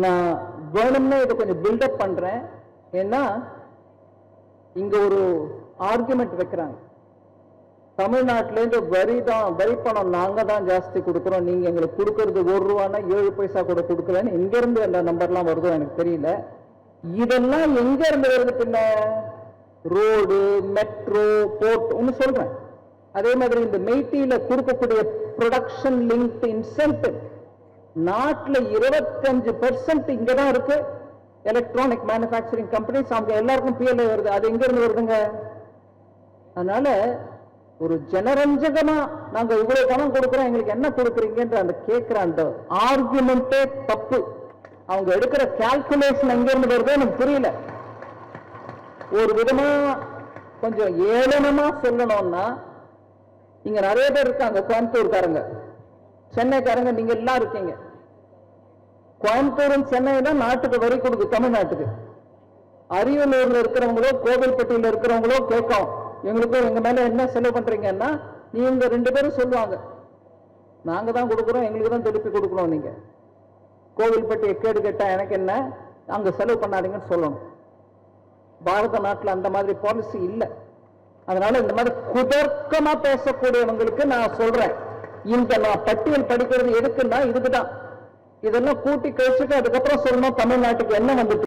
நான் வேணும்னா இதை கொஞ்சம் பில்டப் பண்றேன். ஏன்னா இங்க ஒரு ஆர்குமெண்ட் வைக்கிறாங்க, தமிழ்நாட்டிலேருந்து வரி பணம் நாங்க தான் ஜாஸ்தி கொடுக்குறோம், நீங்க எங்களுக்கு கொடுக்கறது ₹1 7 பைசா கூட கொடுக்கலன்னு எங்க இருந்து அந்த நம்பர்லாம் வருதோ எனக்கு தெரியல. இதெல்லாம் எங்க இருந்து வருது? பின்ன ரோடு, மெட்ரோ, போர்ட் ஒன்னு சொல்றேன். அதே மாதிரி இந்த மெய்ட்டியில கொடுக்கக்கூடிய ப்ரொடக்ஷன் லிங்க்ட் இன்சென்டிவ் நாட்டில் 25% இங்கதான் இருக்கு. எலக்ட்ரானிக் மேனுஃபேக்சரிங் கம்பெனிஸ் அவங்க எல்லாருக்கும் பிஎல்ஐ வருது. அது எங்க இருந்து வருதுங்க? அதனால ஒரு ஜனரஞ்சகமா நாங்க இவ்வளவு பணம் கொடுக்கிறோம், எங்களுக்கு என்ன கொடுக்குறீங்கன்ற அந்த கேட்கிற அந்த ஆர்குமெண்டே தப்பு. அவங்க எடுக்கிற கால்குலேஷன் எங்க இருந்து வருதோ எனக்கு புரியல. ஒரு விதமா கொஞ்சம் ஏளனமா சொல்லணும்னா, இங்க நிறைய பேர் இருக்காங்க, கோயம்புத்தூர்காரங்க, சென்னைக்காரங்க, நீங்க எல்லாம் இருக்கீங்க. கோயம்புத்தூர் சென்னை தான் நாட்டுக்கு வரி கொடுக்கு, தமிழ்நாட்டுக்கு. அரியலூர்ல இருக்கிறவங்களோ கோவில்பட்டியில இருக்கிறவங்களோ கேட்கும், எங்களுக்கும் எங்க மேல என்ன செலவு பண்றீங்கன்னா, நீங்க 2 பேரும் சொல்லுவாங்க, நாங்க தான் கொடுக்குறோம், எங்களுக்கு தான் திருப்பி கொடுக்கணும். நீங்க கோவில்பட்டியை கேடு கேட்டா எனக்கு என்ன, அங்க செலவு பண்ணாதீங்கன்னு சொல்லணும். பாரத நாட்டில் அந்த மாதிரி பாலிசி இல்லை. அதனால இந்த மாதிரி குதர்க்கமா பேசக்கூடியவங்களுக்கு நான் சொல்றேன், இந்த நான் பட்டியல் படிக்கிறது எதுக்குன்னா இதுக்குதான். இதெல்லாம் கூட்டி கழிச்சுட்டு அதுக்கப்புறம் சொல்லணும் தமிழ்நாட்டுக்கு என்ன வந்துட்டு